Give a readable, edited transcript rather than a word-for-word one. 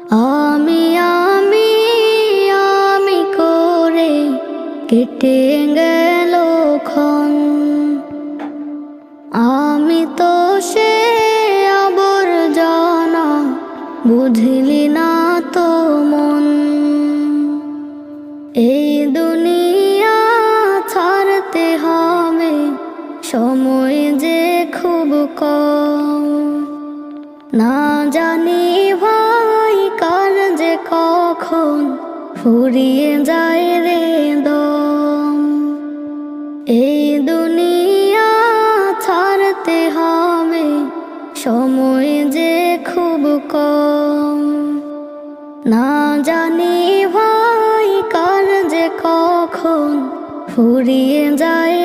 আমি আমি আমি করে কেটে গেল ক্ষণ। আমি তো সে আবর্জনা, বুঝলি না তো মন। এই দুনিয়া ছাড়তে হবে, সময় যে খুব কম। না জানি ভাই কার যে কখন ফুরিয়ে যায় রে দম। এই দুনিয়া ছাড়তে হবে, সময় যে খুব কম। না জানি ভাই কার যে কখন ফুরিয়ে যায়